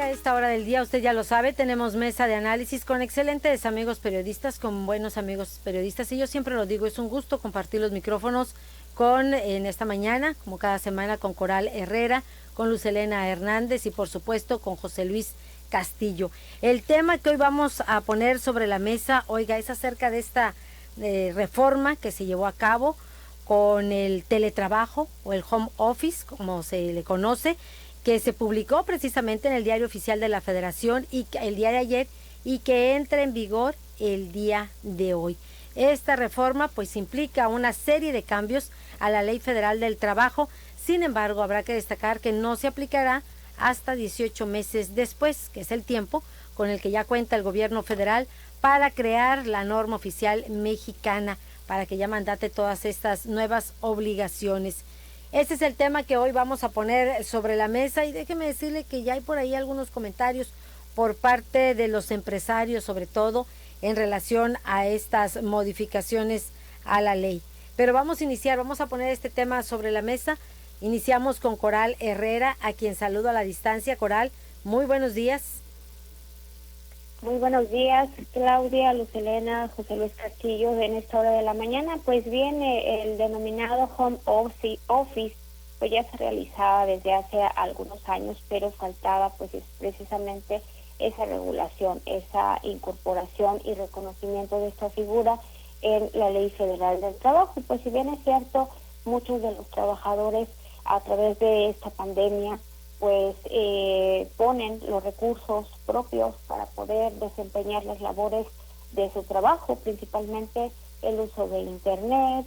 a esta hora del día, usted ya lo sabe, tenemos mesa de análisis con excelentes amigos periodistas, con buenos amigos periodistas, y yo siempre lo digo, es un gusto compartir los micrófonos en esta mañana, como cada semana, con Coral Herrera, con Luz Helena Hernández y por supuesto con José Luis Castillo. El tema que hoy vamos a poner sobre la mesa, oiga, es acerca de esta reforma que se llevó a cabo con el teletrabajo o el home office, como se le conoce, que se publicó precisamente en el Diario Oficial de la Federación y el día de ayer, y que entra en vigor el día de hoy. Esta reforma pues implica una serie de cambios a la Ley Federal del Trabajo. Sin embargo, habrá que destacar que no se aplicará hasta 18 meses después, que es el tiempo con el que ya cuenta el gobierno federal para crear la norma oficial mexicana, para que ya mandate todas estas nuevas obligaciones. Ese es el tema que hoy vamos a poner sobre la mesa, y déjeme decirle que ya hay por ahí algunos comentarios por parte de los empresarios, sobre todo en relación a estas modificaciones a la ley. Pero vamos a iniciar, vamos a poner este tema sobre la mesa. Iniciamos con Coral Herrera, a quien saludo a la distancia. Coral, muy buenos días. Muy buenos días, Claudia, Luz Helena, José Luis Castillo. En esta hora de la mañana, pues viene el denominado home office, pues ya se realizaba desde hace algunos años, pero faltaba pues precisamente esa regulación, esa incorporación y reconocimiento de esta figura en la Ley Federal del Trabajo. Pues si bien es cierto, muchos de los trabajadores a través de esta pandemia pues ponen los recursos propios para poder desempeñar las labores de su trabajo, principalmente el uso de internet,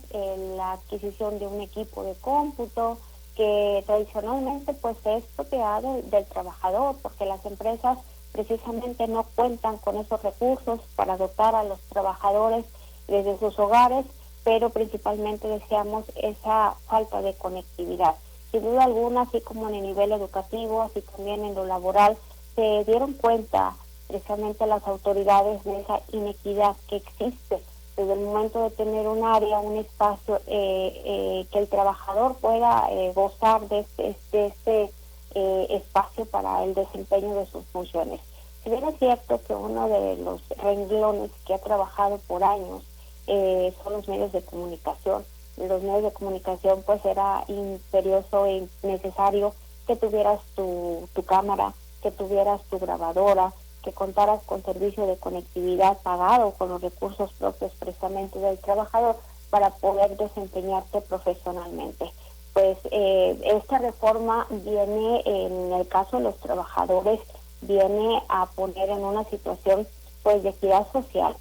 la adquisición de un equipo de cómputo, que tradicionalmente pues es propiedad del trabajador, porque las empresas precisamente no cuentan con esos recursos para dotar a los trabajadores desde sus hogares, pero principalmente deseamos esa falta de conectividad. Sin duda alguna, así como en el nivel educativo, así también en lo laboral, se dieron cuenta precisamente las autoridades de esa inequidad que existe desde el momento de tener un área, un espacio que el trabajador pueda gozar de este espacio para el desempeño de sus funciones. Si bien es cierto que uno de los renglones que ha trabajado por años son los medios de comunicación, los medios de comunicación pues era imperioso e necesario que tuvieras tu cámara, que tuvieras tu grabadora, que contaras con servicio de conectividad pagado con los recursos propios precisamente del trabajador para poder desempeñarte profesionalmente. Pues esta reforma viene, en el caso de los trabajadores, viene a poner en una situación pues de equidad social.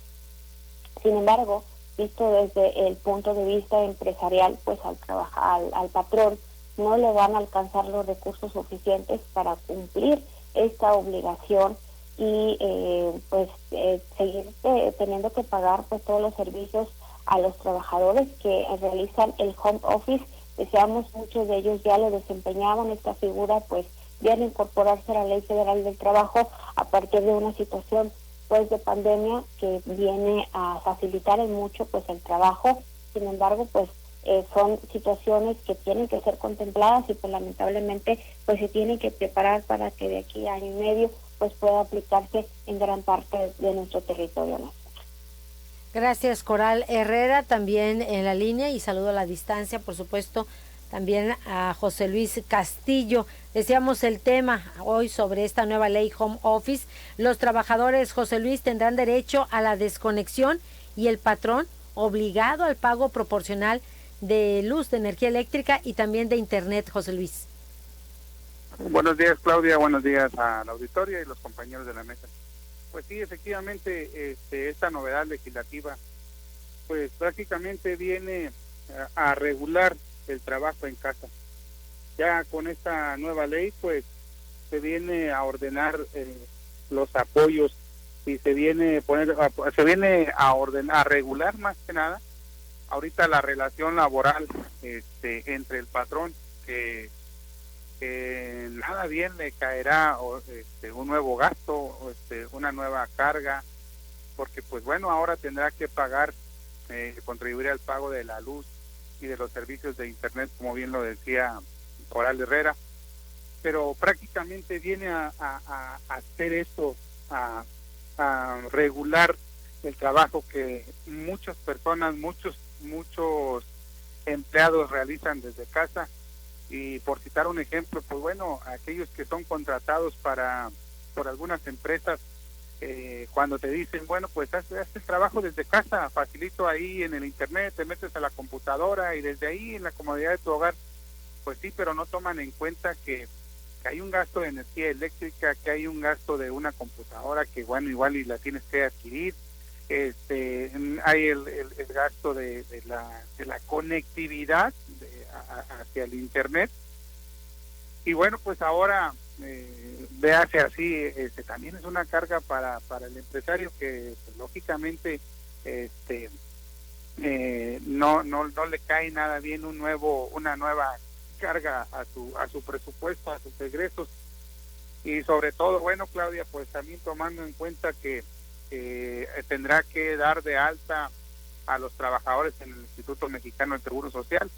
Sin embargo, visto desde el punto de vista empresarial, pues al patrón no le van a alcanzar los recursos suficientes para cumplir esta obligación y seguir teniendo que pagar pues todos los servicios a los trabajadores que realizan el home office. Deseamos, muchos de ellos ya lo desempeñaban, esta figura pues viene a incorporarse a la Ley Federal del Trabajo a partir de una situación pues de pandemia que viene a facilitar en mucho pues el trabajo. Sin embargo, pues son situaciones que tienen que ser contempladas y pues lamentablemente pues se tienen que preparar para que de aquí a año y medio pues pueda aplicarse en gran parte de nuestro territorio nacional. Gracias, Coral Herrera, también en la línea, y saludo a la distancia, por supuesto, también a José Luis Castillo. Decíamos el tema hoy sobre esta nueva ley home office. Los trabajadores, José Luis, tendrán derecho a la desconexión y el patrón obligado al pago proporcional de luz, de energía eléctrica y también de internet, José Luis. Buenos días, Claudia, buenos días a la auditoría y los compañeros de la mesa. Pues sí, efectivamente, esta novedad legislativa pues prácticamente viene a regular el trabajo en casa. Ya con esta nueva ley pues se viene a ordenar los apoyos y se viene a regular más que nada ahorita la relación laboral entre el patrón, que nada bien le caerá un nuevo gasto, una nueva carga, porque pues bueno, ahora tendrá que pagar, contribuir al pago de la luz y de los servicios de internet, como bien lo decía Coral Herrera. pero prácticamente viene a hacer esto, a regular el trabajo que muchas personas, muchos empleados realizan desde casa. Y por citar un ejemplo, pues bueno, aquellos que son contratados por algunas empresas, cuando te dicen, bueno, pues haz el trabajo desde casa, facilito ahí en el internet, te metes a la computadora y desde ahí en la comodidad de tu hogar, pues sí, pero no toman en cuenta que hay un gasto de energía eléctrica, que hay un gasto de una computadora que bueno, igual y la tienes que adquirir, hay el gasto de la conectividad hacia el internet. Y bueno, pues ahora véase así, también es una carga para el empresario que pues, lógicamente no le cae nada bien una nueva carga a su presupuesto, a sus egresos. Y sobre todo, bueno, Claudia, pues también tomando en cuenta que tendrá que dar de alta a los trabajadores en el Instituto Mexicano del Seguro Social.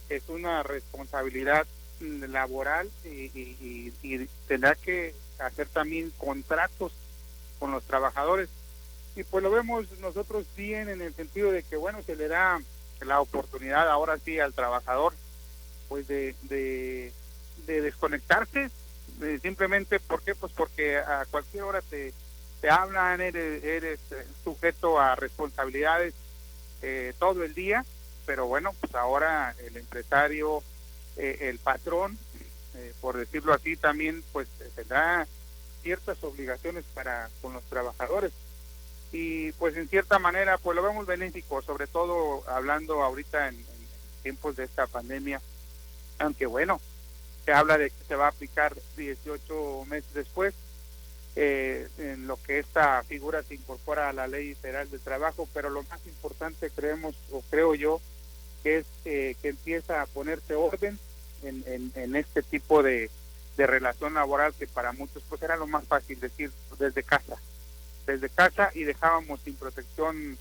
Es una responsabilidad laboral y tendrá que hacer también contratos con los trabajadores. Y pues lo vemos nosotros bien en el sentido de que, bueno, se le da la oportunidad ahora sí al trabajador pues de desconectarse, simplemente, ¿por qué? Pues porque a cualquier hora te hablan, eres sujeto a responsabilidades todo el día, pero bueno, pues ahora el empresario, el patrón, por decirlo así, también pues tendrá ciertas obligaciones con los trabajadores, y pues en cierta manera pues lo vemos benéfico, sobre todo hablando ahorita en tiempos de esta pandemia, aunque bueno, se habla de que se va a aplicar 18 meses después, en lo que esta figura se incorpora a la Ley Federal del Trabajo, pero lo más importante creo yo, que es que empieza a ponerse orden en este tipo de relación laboral, que para muchos pues era lo más fácil decir desde casa, y dejábamos sin protección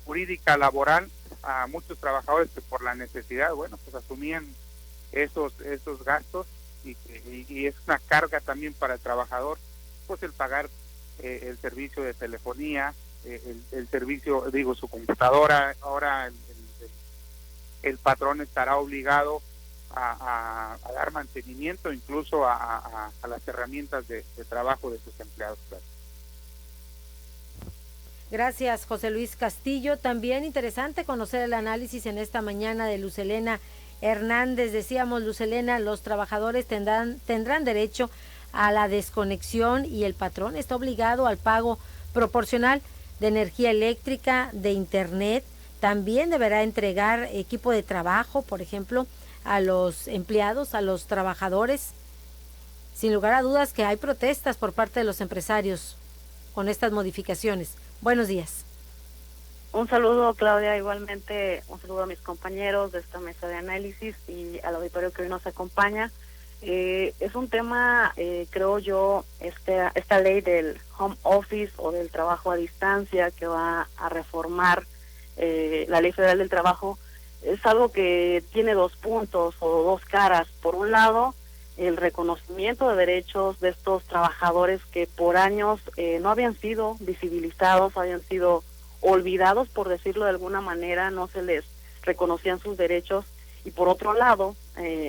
jurídica laboral a muchos trabajadores que por la necesidad, bueno, pues asumían esos gastos, y es una carga también para el trabajador, pues el pagar el servicio de telefonía, el servicio, su computadora. Ahora el patrón estará obligado a dar mantenimiento incluso a las herramientas de trabajo de sus empleados. Gracias, José Luis Castillo. También interesante conocer el análisis en esta mañana de Luz Helena Hernández. Decíamos, Luz Helena, los trabajadores tendrán derecho a la desconexión y el patrón está obligado al pago proporcional de energía eléctrica, de internet. También deberá entregar equipo de trabajo, por ejemplo, a los empleados, a los trabajadores. Sin lugar a dudas que hay protestas por parte de los empresarios con estas modificaciones. Buenos días. Un saludo, Claudia, igualmente un saludo a mis compañeros de esta mesa de análisis y al auditorio que hoy nos acompaña. Es un tema, creo yo, esta ley del home office o del trabajo a distancia que va a reformar la Ley Federal del Trabajo, es algo que tiene dos puntos o dos caras. Por un lado, el reconocimiento de derechos de estos trabajadores que por años no habían sido visibilizados, habían sido olvidados, por decirlo de alguna manera, no se les reconocían sus derechos. Y por otro lado,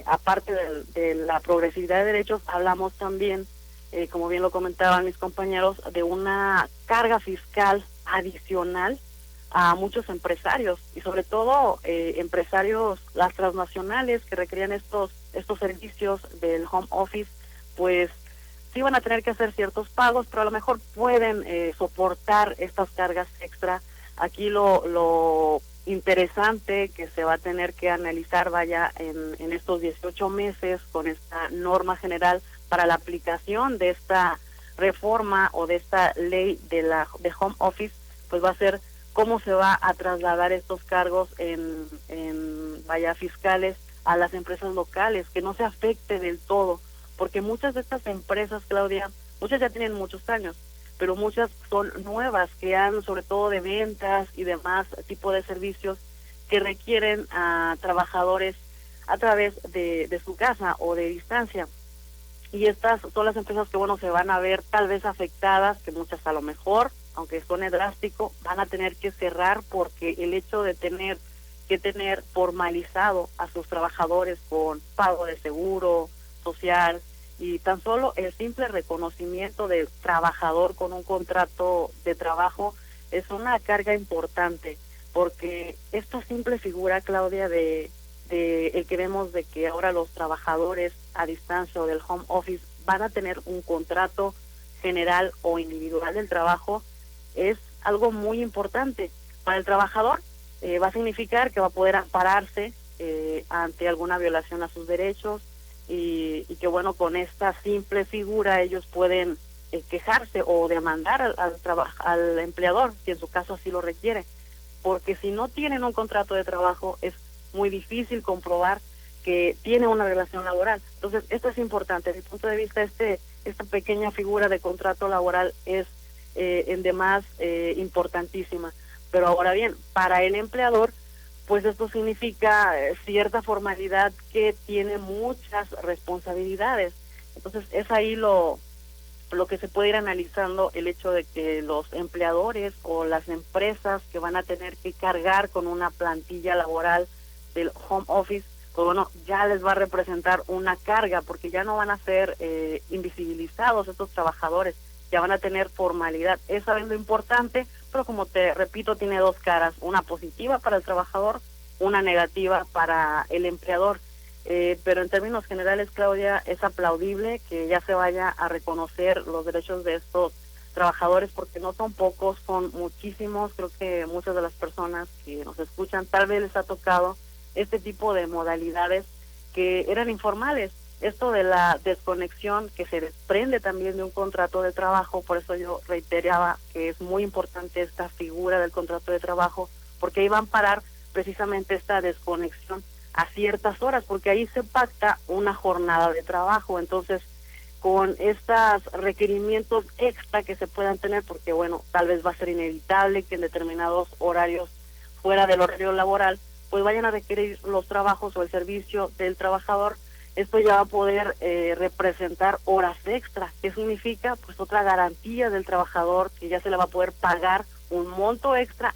aparte de la progresividad de derechos, hablamos también, como bien lo comentaban mis compañeros, de una carga fiscal adicional a muchos empresarios, y sobre todo empresarios, las transnacionales que requerían estos servicios del home office, pues sí van a tener que hacer ciertos pagos, pero a lo mejor pueden soportar estas cargas extra. Aquí lo interesante que se va a tener que analizar, en estos 18 meses con esta norma general para la aplicación de esta reforma o de esta ley de home office, pues va a ser cómo se va a trasladar estos cargos fiscales a las empresas locales, que no se afecte del todo, porque muchas de estas empresas, Claudia, muchas ya tienen muchos años, pero muchas son nuevas, que han, sobre todo de ventas y demás tipo de servicios, que requieren a trabajadores a través de su casa o de distancia. y estas son las empresas que, bueno, se van a ver tal vez afectadas, que muchas a lo mejor, aunque suene drástico, van a tener que cerrar porque el hecho de tener formalizado a sus trabajadores con pago de seguro social y tan solo el simple reconocimiento del trabajador con un contrato de trabajo es una carga importante, porque esta simple figura, Claudia, de el que vemos de que ahora los trabajadores a distancia o del home office van a tener un contrato general o individual del trabajo, es algo muy importante. Para el trabajador va a significar que va a poder ampararse ante alguna violación a sus derechos y que, bueno, con esta simple figura ellos pueden quejarse o demandar al empleador, si en su caso así lo requiere, porque si no tienen un contrato de trabajo es muy difícil comprobar que tiene una relación laboral. Entonces, esto es importante. Desde mi punto de vista, esta pequeña figura de contrato laboral es en demás importantísima. Pero ahora bien, para el empleador, pues esto significa cierta formalidad que tiene muchas responsabilidades. Entonces, es ahí lo que se puede ir analizando, el hecho de que los empleadores o las empresas que van a tener que cargar con una plantilla laboral del home office, pues bueno, ya les va a representar una carga, porque ya no van a ser invisibilizados estos trabajadores, ya van a tener formalidad. Es lo importante, pero como te repito, tiene dos caras, una positiva para el trabajador, una negativa para el empleador. Pero en términos generales, Claudia, es aplaudible que ya se vaya a reconocer los derechos de estos trabajadores, porque no son pocos, son muchísimos. Creo que muchas de las personas que nos escuchan tal vez les ha tocado este tipo de modalidades que eran informales. Esto de la desconexión que se desprende también de un contrato de trabajo, por eso yo reiteraba que es muy importante esta figura del contrato de trabajo, porque ahí van a parar precisamente esta desconexión a ciertas horas, porque ahí se pacta una jornada de trabajo. Entonces, con estos requerimientos extra que se puedan tener, porque bueno, tal vez va a ser inevitable que en determinados horarios fuera del horario laboral, pues vayan a requerir los trabajos o el servicio del trabajador. Esto ya va a poder representar horas extra. ¿Qué significa? Pues otra garantía del trabajador, que ya se le va a poder pagar un monto extra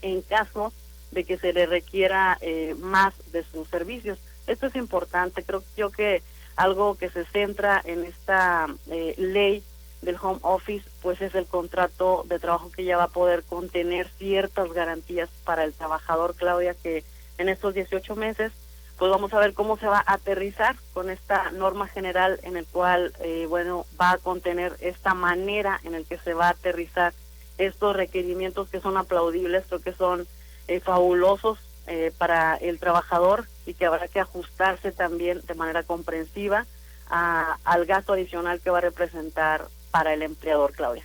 en caso de que se le requiera más de sus servicios. Esto es importante. Creo yo que algo que se centra en esta ley del home office, pues es el contrato de trabajo, que ya va a poder contener ciertas garantías para el trabajador, Claudia, que en estos 18 meses, pues vamos a ver cómo se va a aterrizar con esta norma general en el cual, bueno, va a contener esta manera en el que se va a aterrizar estos requerimientos que son aplaudibles, creo que son fabulosos para el trabajador, y que habrá que ajustarse también de manera comprensiva al gasto adicional que va a representar para el empleador, Claudia.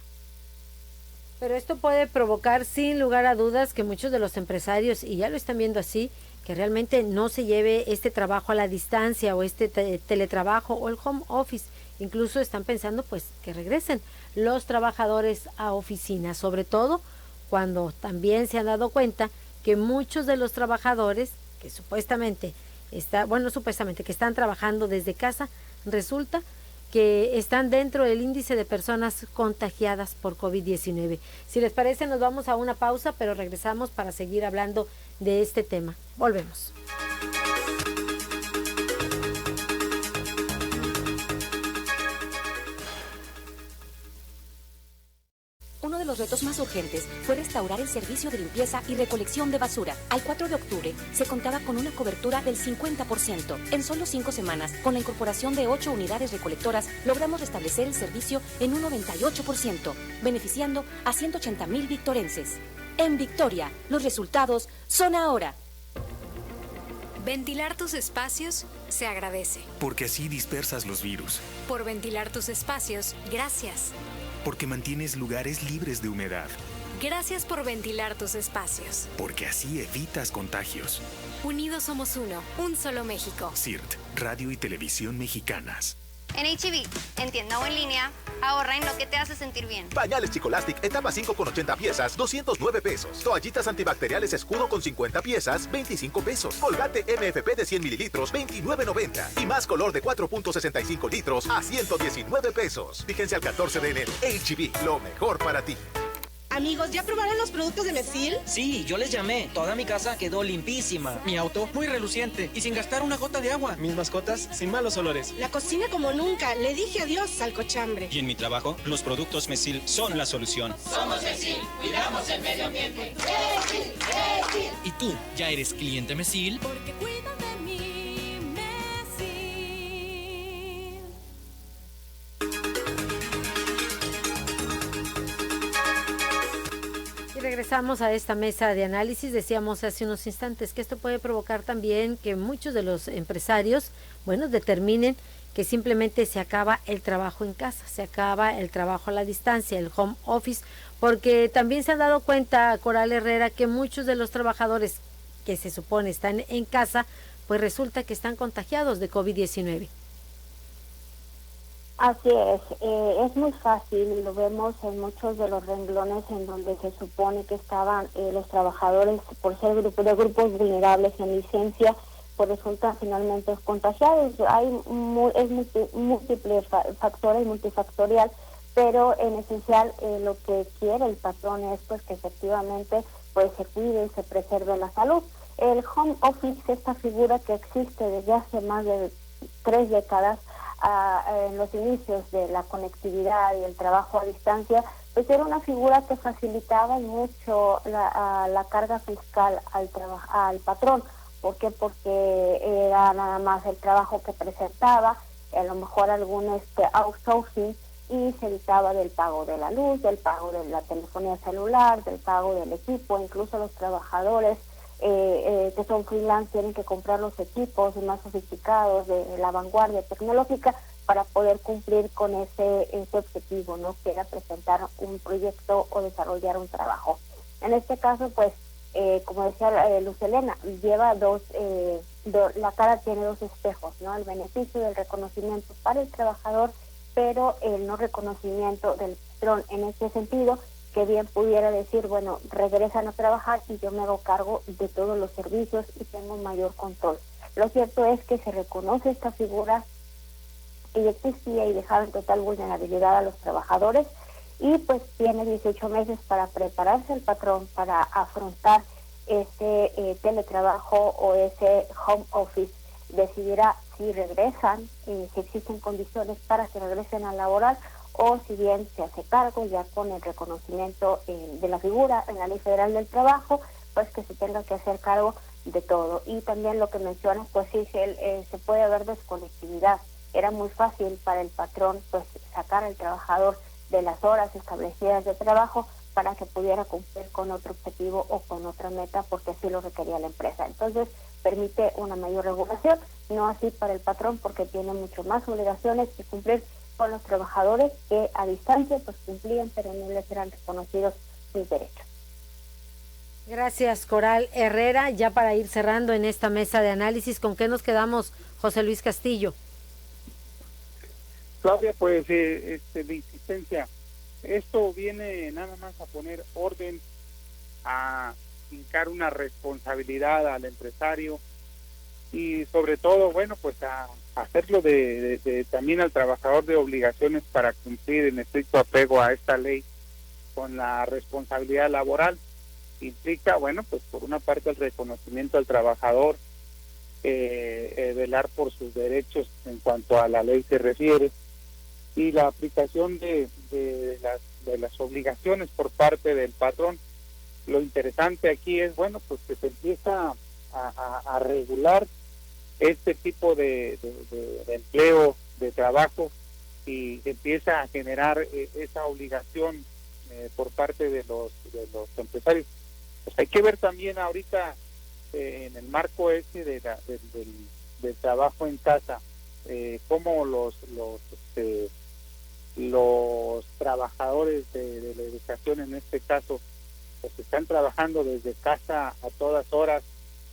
Pero esto puede provocar, sin lugar a dudas, que muchos de los empresarios, y ya lo están viendo así, que realmente no se lleve este trabajo a la distancia o este teletrabajo o el home office. Incluso están pensando pues que regresen los trabajadores a oficinas, sobre todo cuando también se han dado cuenta que muchos de los trabajadores que supuestamente que están trabajando desde casa, resulta que están dentro del índice de personas contagiadas por COVID-19. Si les parece, nos vamos a una pausa, pero regresamos para seguir hablando de este tema. Volvemos. Uno de los retos más urgentes fue restaurar el servicio de limpieza y recolección de basura. Al 4 de octubre se contaba con una cobertura del 50%. En solo 5 semanas, con la incorporación de 8 unidades recolectoras, logramos restablecer el servicio en un 98%, beneficiando a 180,000 victorenses. En Victoria, los resultados son ahora. Ventilar tus espacios se agradece. Porque así dispersas los virus. Por ventilar tus espacios, gracias. Porque mantienes lugares libres de humedad. Gracias por ventilar tus espacios. Porque así evitas contagios. Unidos somos uno, un solo México. CIRT, Radio y Televisión Mexicanas. En H-E-B, en tienda o en línea, ahorra en lo que te hace sentir bien. Pañales Chicolastic, etapa 5 con 80 piezas, 209 pesos. Toallitas antibacteriales Escudo con 50 piezas, 25 pesos. Colgate MFP de 100 mililitros, 29.90. Y más color de 4.65 litros a 119 pesos. Fíjense al 14 de enero. H-E-B, lo mejor para ti. Amigos, ¿ya probaron los productos de Mesil? Sí, yo les llamé. Toda mi casa quedó limpísima. Mi auto muy reluciente y sin gastar una gota de agua. Mis mascotas sin malos olores. La cocina como nunca. Le dije adiós al cochambre. Y en mi trabajo, los productos Mesil son la solución. Somos Mesil, cuidamos el medio ambiente. Mesil, Mesil. ¿Y tú ya eres cliente Mesil? Porque cuido de mí, Mesil. Y regresamos a esta mesa de análisis. Decíamos hace unos instantes que esto puede provocar también que muchos de los empresarios, determinen que simplemente se acaba el trabajo en casa, se acaba el trabajo a la distancia, el home office, porque también se han dado cuenta, Coral Herrera, que muchos de los trabajadores que se supone están en casa, pues resulta que están contagiados de COVID-19. Así es muy fácil, lo vemos en muchos de los renglones en donde se supone que estaban los trabajadores por ser de grupos vulnerables en licencia, pues resultan finalmente contagiados. Es múltiples factores, multifactorial, pero en esencial lo que quiere el patrón es pues que efectivamente pues se cuide y se preserve la salud. El home office, esta figura que existe desde hace más de 3 décadas, en los inicios de la conectividad y el trabajo a distancia, pues era una figura que facilitaba mucho la carga fiscal al patrón. ¿Por qué? Porque era nada más el trabajo que presentaba, a lo mejor algún outsourcing, y se evitaba del pago de la luz, del pago de la telefonía celular, del pago del equipo. Incluso los trabajadores que son freelance tienen que comprar los equipos más sofisticados de la vanguardia tecnológica para poder cumplir con ese objetivo, ¿no? Que era presentar un proyecto o desarrollar un trabajo. En este caso, pues, como decía Luz Helena, lleva la cara tiene dos espejos, ¿no? El beneficio del reconocimiento para el trabajador, pero el no reconocimiento del patrón. En este sentido, que bien pudiera decir, bueno, regresan a trabajar y yo me hago cargo de todos los servicios y tengo un mayor control. Lo cierto es que se reconoce esta figura que ya existía y dejaba en total vulnerabilidad a los trabajadores, y pues tiene 18 meses para prepararse el patrón para afrontar ese teletrabajo o ese home office. Decidirá si regresan, si existen condiciones para que regresen a laborar, o si bien se hace cargo ya con el reconocimiento de la figura en la Ley Federal del Trabajo, pues que se tenga que hacer cargo de todo. Y también lo que mencionas, pues sí, se puede haber desconectividad. Era muy fácil para el patrón pues sacar al trabajador de las horas establecidas de trabajo para que pudiera cumplir con otro objetivo o con otra meta, porque así lo requería la empresa. Entonces permite una mayor regulación, no así para el patrón, porque tiene mucho más obligaciones que cumplir con los trabajadores que a distancia pues cumplían, pero no les eran reconocidos sus derechos. Gracias, Coral Herrera. Ya para ir cerrando en esta mesa de análisis, ¿con qué nos quedamos, José Luis Castillo? Claudia, pues de insistencia, esto viene nada más a poner orden, a fincar una responsabilidad al empresario y sobre todo, bueno, pues a hacerlo también al trabajador de obligaciones para cumplir en estricto apego a esta ley con la responsabilidad laboral. Implica, bueno, pues por una parte el reconocimiento al trabajador, velar por sus derechos en cuanto a la ley se refiere, y la aplicación de las obligaciones por parte del patrón. Lo interesante aquí es, bueno, pues que se empieza a regular este tipo de empleo, de trabajo, y empieza a generar esa obligación por parte de los empresarios. Pues hay que ver también ahorita en el marco del trabajo en casa, cómo los trabajadores de la educación en este caso pues están trabajando desde casa a todas horas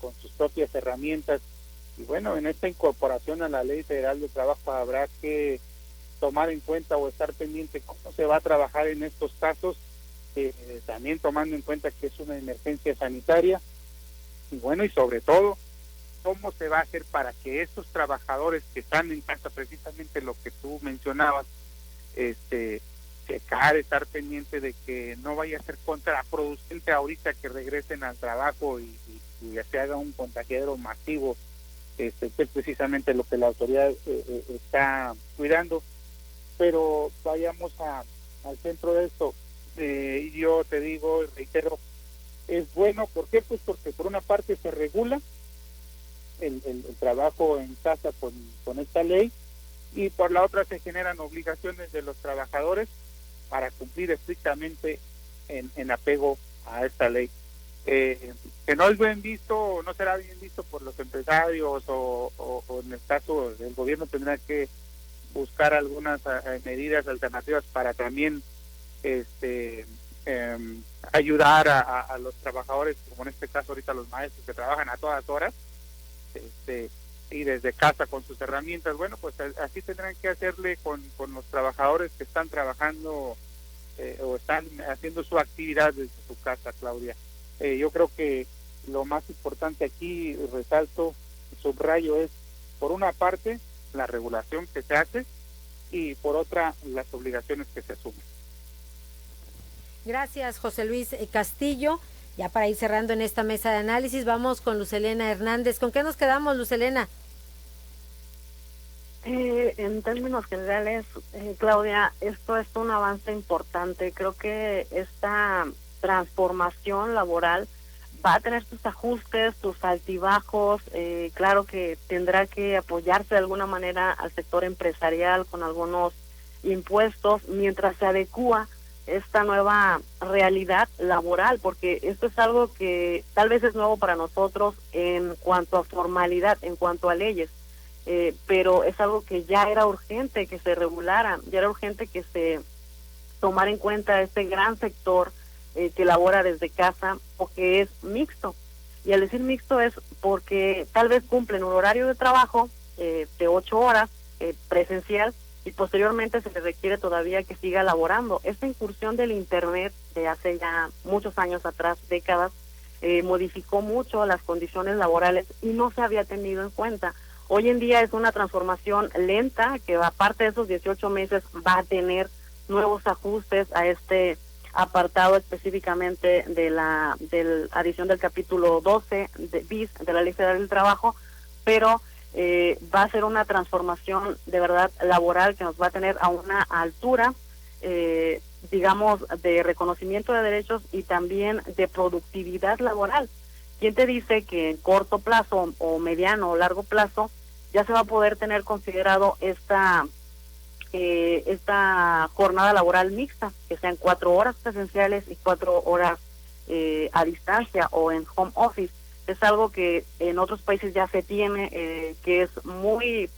con sus propias herramientas, Y bueno, en esta incorporación a la Ley Federal de Trabajo habrá que tomar en cuenta o estar pendiente cómo se va a trabajar en estos casos, también tomando en cuenta que es una emergencia sanitaria, y bueno, y sobre todo, cómo se va a hacer para que estos trabajadores que están en casa, precisamente lo que tú mencionabas, checar, estar pendiente de que no vaya a ser contraproducente ahorita que regresen al trabajo y se haga un contagiadero masivo, que es precisamente lo que la autoridad está cuidando. Pero vayamos al centro de esto. Yo te digo y reitero, es bueno. ¿Por qué? Pues porque por una parte se regula el trabajo en casa con esta ley, y por la otra se generan obligaciones de los trabajadores para cumplir estrictamente en apego a esta ley. Que no es bien visto o no será bien visto por los empresarios o en el caso del gobierno tendrá que buscar algunas medidas alternativas para también ayudar a los trabajadores, como en este caso ahorita los maestros que trabajan a todas horas y desde casa con sus herramientas. Bueno, pues así tendrán que hacerle con los trabajadores que están trabajando o están haciendo su actividad desde su casa, Claudia. Yo creo que lo más importante aquí, resalto, subrayo, es por una parte la regulación que se hace y por otra las obligaciones que se asumen. Gracias, José Luis Castillo. Ya para ir cerrando en esta mesa de análisis, vamos con Lucelena Hernández. ¿Con qué nos quedamos, Lucelena? En términos generales, Claudia, esto es un avance importante. Creo que esta transformación laboral va a tener sus ajustes, sus altibajos. Claro que tendrá que apoyarse de alguna manera al sector empresarial con algunos impuestos mientras se adecúa esta nueva realidad laboral, porque esto es algo que tal vez es nuevo para nosotros en cuanto a formalidad, en cuanto a leyes, pero es algo que ya era urgente que se regulara, ya era urgente que se tomara en cuenta este gran sector que labora desde casa o que es mixto. Y al decir mixto es porque tal vez cumplen un horario de trabajo de 8 horas presencial, y posteriormente se le requiere todavía que siga laborando. Esta incursión del Internet de hace ya muchos años atrás, décadas, modificó mucho las condiciones laborales y no se había tenido en cuenta. Hoy en día es una transformación lenta que aparte de esos 18 meses va a tener nuevos ajustes a este apartado específicamente de la adición del capítulo 12 bis de la Ley Federal del Trabajo, pero va a ser una transformación de verdad laboral que nos va a tener a una altura, digamos, de reconocimiento de derechos y también de productividad laboral. ¿Quién te dice que en corto plazo o mediano o largo plazo ya se va a poder tener considerado esta jornada laboral mixta, que sean 4 horas presenciales y 4 horas a distancia o en home office? Es algo que en otros países ya se tiene, que es muy,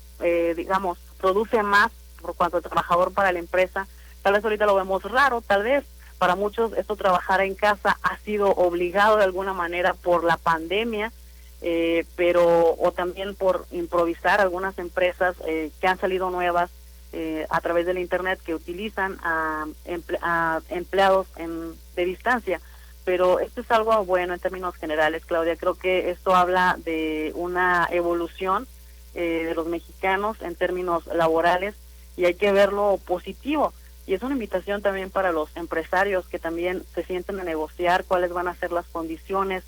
digamos, produce más por cuanto trabajador para la empresa. Tal vez ahorita lo vemos raro, tal vez para muchos esto trabajar en casa ha sido obligado de alguna manera por la pandemia, pero o también por improvisar algunas empresas que han salido nuevas a través del Internet que utilizan a empleados de distancia. Pero esto es algo bueno en términos generales, Claudia. Creo que esto habla de una evolución de los mexicanos en términos laborales y hay que verlo positivo. Y es una invitación también para los empresarios que también se sienten a negociar cuáles van a ser las condiciones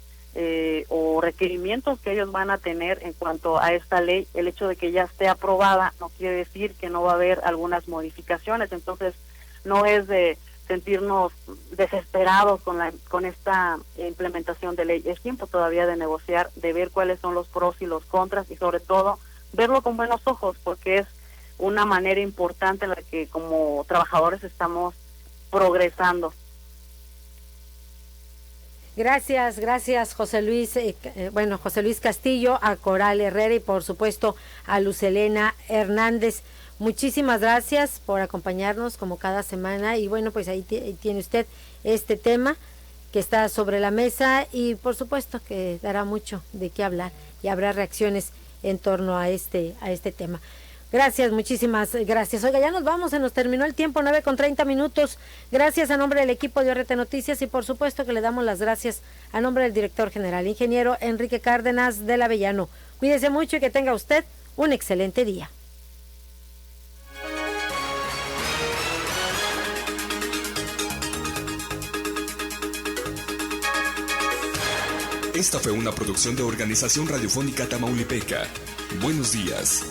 o requerimientos que ellos van a tener en cuanto a esta ley. El hecho de que ya esté aprobada no quiere decir que no va a haber algunas modificaciones. Entonces, no es de sentirnos desesperados con esta implementación de ley. Es tiempo todavía de negociar, de ver cuáles son los pros y los contras y sobre todo verlo con buenos ojos, porque es una manera importante en la que como trabajadores estamos progresando. Gracias José Luis, José Luis Castillo, a Coral Herrera y por supuesto a Lucelena Hernández. Muchísimas gracias por acompañarnos como cada semana y bueno, pues ahí tiene usted este tema que está sobre la mesa y por supuesto que dará mucho de qué hablar y habrá reacciones en torno a este tema. Gracias, muchísimas gracias. Oiga, ya nos vamos, se nos terminó el tiempo, 9:30. Gracias a nombre del equipo de ORT Noticias y por supuesto que le damos las gracias a nombre del director general, ingeniero Enrique Cárdenas del Avellano. Cuídese mucho y que tenga usted un excelente día. Esta fue una producción de Organización Radiofónica Tamaulipeca. Buenos días.